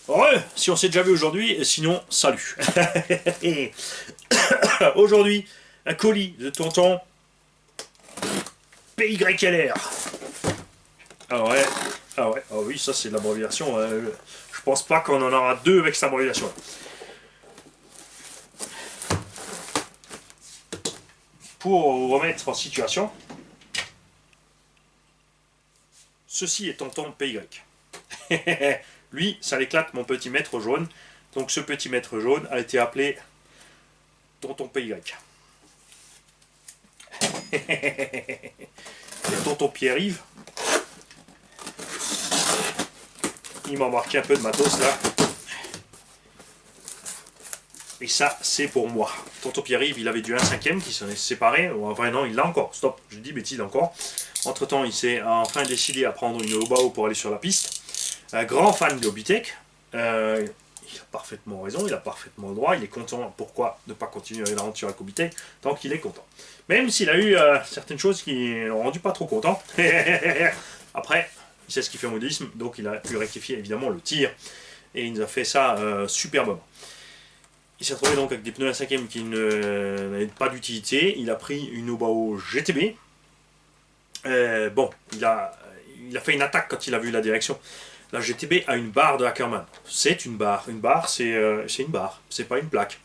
Ouais, si on s'est déjà vu aujourd'hui, sinon, salut. Aujourd'hui, un colis de tonton PYLR. Ah ouais, ah ouais, ah oui, ça c'est de l'abréviation. Je pense pas qu'on en aura deux avec cette abréviation. Pour vous remettre en situation, ceci est tonton PY. Lui, ça l'éclate, mon petit maître jaune. Donc ce petit maître jaune a été appelé tonton PY. Et tonton Pierre-Yves, il m'a marqué un peu de matos là. Et ça, c'est pour moi. Tonton Pierre-Yves, il avait du 1/5 qui s'en est séparé. Enfin, non, il l'a encore. Stop, je dis bêtise encore. Entre temps, il s'est enfin décidé à prendre une Obao pour aller sur la piste. Un grand fan de Hobbytech. Il a parfaitement raison, il a parfaitement le droit. Il est content. Pourquoi ne pas continuer l'aventure avec Hobbytech tant qu'il est content. Même s'il a eu certaines choses qui l'ont rendu pas trop content. Après, il sait ce qu'il fait au modélisme, donc il a pu rectifier évidemment le tir. Et il nous a fait ça superbement. Il s'est retrouvé donc avec des pneus 1/5 qui n'avaient pas d'utilité. Il a pris une Obao GTB. Bon, il a fait une attaque quand il a vu la direction. La GTB a une barre de Ackermann. C'est une barre. Une barre, c'est une barre. C'est pas une plaque.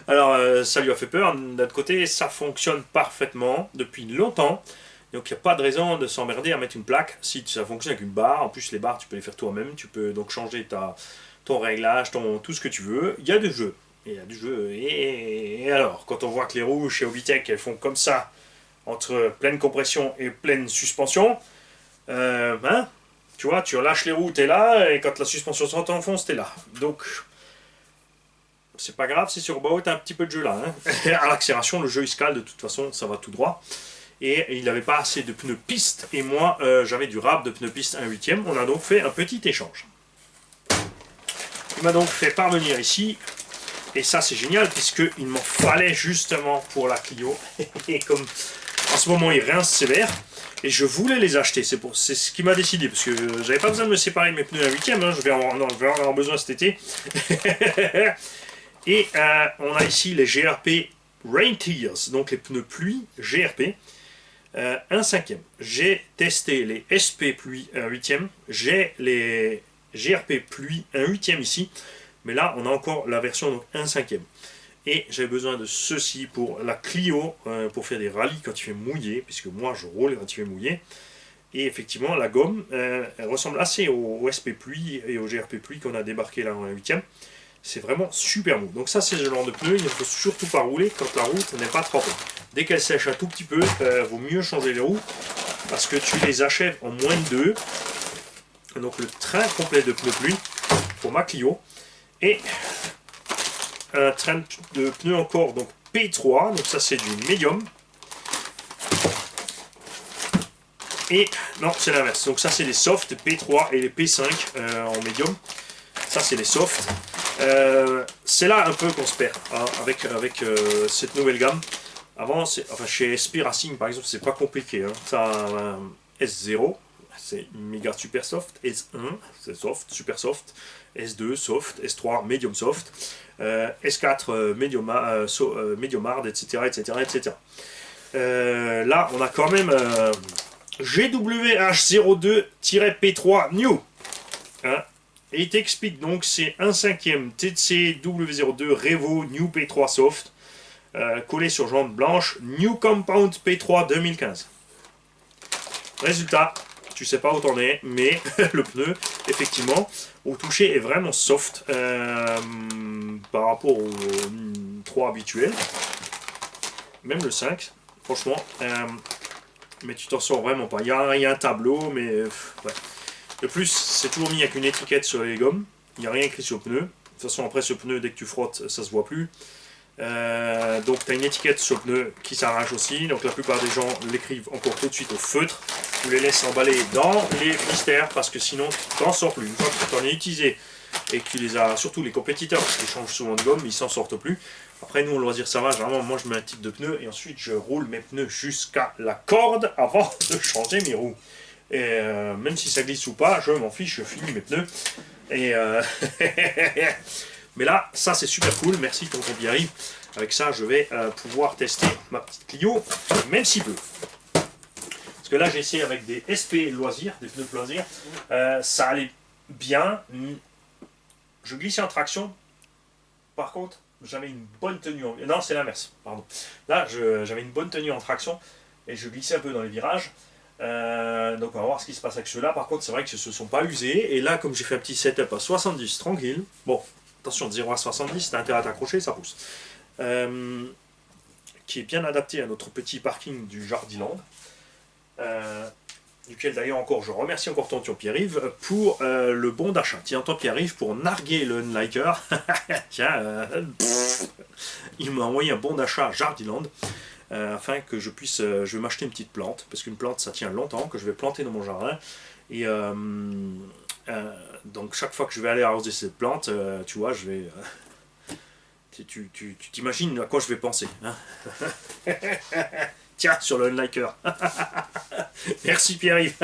Alors, ça lui a fait peur. D'un autre côté, ça fonctionne parfaitement depuis longtemps. Donc, il n'y a pas de raison de s'emmerder à mettre une plaque si ça fonctionne avec une barre. En plus, les barres, tu peux les faire toi-même. Tu peux donc changer ton réglage, tout ce que tu veux. Il y a du jeu. Il y a du jeu. Et alors, quand on voit que les roues chez Hobbytech, elles font comme ça, entre pleine compression et pleine suspension, hein, tu vois, tu relâches les roues, t'es là, et quand la suspension s'enfonce, t'es là. Donc, c'est pas grave si sur Bao t'as un petit peu de jeu là. Hein. À l'accélération, le jeu il se cale, de toute façon, ça va tout droit. Et il n'avait pas assez de pneus piste, et moi, j'avais du rab de pneus piste 1/8. On a donc fait un petit échange. Il m'a donc fait parvenir ici, et ça c'est génial, puisqu'il m'en fallait justement pour la Clio. Et comme en ce moment il rince sévère, et je voulais les acheter, c'est ce qui m'a décidé, parce que j'avais pas besoin de me séparer de mes pneus 1/8, hein, je vais en avoir besoin cet été. Et on a ici les GRP Rain Tears, donc les pneus pluie GRP. 1/5. J'ai testé les SP pluie 1/8. J'ai les GRP pluie 1/8 ici. Mais là, on a encore la version donc 1/5. Et j'avais besoin de ceci pour la Clio, pour faire des rallyes quand il fait mouillé, puisque moi je roule quand il fait mouillé. Et effectivement, la gomme, elle ressemble assez au SP pluie et au GRP pluie qu'on a débarqué là en 1/8. C'est vraiment super mou. Donc ça, c'est le genre de pneu, il ne faut surtout pas rouler quand la route n'est pas trempée. Dès qu'elle sèche un tout petit peu, vaut mieux changer les roues, parce que tu les achèves en moins de 2. Donc le train complet de pneus pluie pour ma Clio. Et un train de pneus encore, donc P3, donc ça c'est du médium. Et non, c'est l'inverse, donc ça c'est les softs, P3 et les P5 en médium. Ça c'est les softs. C'est là un peu qu'on se perd hein, avec cette nouvelle gamme. Avant, enfin, chez SP Racing par exemple, c'est pas compliqué. Hein. Tu as un S0, c'est méga super soft. S1, c'est soft, super soft. S2, soft. S3, medium soft. S4, medium hard, etc. etc., etc. Là, on a quand même GWH02-P3 New. Hein. Et il t'explique donc c'est 1/5 TC W02 Revo New P3 Soft collé sur jante blanche New Compound P3 2015. Résultat, tu sais pas où t'en es, mais le pneu, effectivement, au toucher est vraiment soft par rapport au 3 habituel. Même le 5, franchement. Mais tu t'en sors vraiment pas. Il y a un tableau, mais ouais. De plus, c'est toujours mis avec une étiquette sur les gommes. Il n'y a rien écrit sur le pneu. De toute façon, après ce pneu, dès que tu frottes, ça se voit plus. Donc tu as une étiquette sur le pneu qui s'arrache aussi. Donc la plupart des gens l'écrivent encore tout de suite au feutre. Tu les laisses emballer dans les blisters parce que sinon tu t'en sors plus. Une fois que tu en as utilisé et que tu les as, surtout les compétiteurs, parce qu'ils changent souvent de gomme, ils s'en sortent plus. Après nous, on loisir ça va, généralement moi je mets un type de pneu et ensuite je roule mes pneus jusqu'à la corde avant de changer mes roues. Et même si ça glisse ou pas, je m'en fiche, je finis mes pneus. Et mais là, ça c'est super cool, merci tonton Pierre. Avec ça, je vais pouvoir tester ma petite Clio, même s'il pleut. Parce que là, j'ai essayé avec des SP loisirs, des pneus loisirs, ça allait bien. Je glissais en traction. Par contre, j'avais une bonne tenue en... Non, c'est l'inverse, pardon. Là, j'avais une bonne tenue en traction et je glissais un peu dans les virages. Donc on va voir ce qui se passe avec ceux-là. Par contre, c'est vrai qu'ils ne se sont pas usés. Et là, comme j'ai fait un petit setup à 70, tranquille. Bon, attention, de 0 à 70, t'as intérêt à t'accrocher, ça pousse. Qui est bien adapté à notre petit parking du Jardiland. Duquel d'ailleurs encore, je remercie encore tonton Pierre-Yves pour le bon d'achat. Tiens, tonton Pierre-Yves, pour narguer le Unliker, tiens, il m'a envoyé un bon d'achat Jardiland. Afin que je puisse, je vais m'acheter une petite plante, parce qu'une plante ça tient longtemps, que je vais planter dans mon jardin, et donc chaque fois que je vais aller arroser cette plante, tu vois, je vais, tu t'imagines à quoi je vais penser, hein. Tiens, sur le Unliker. Merci Pierre-Yves.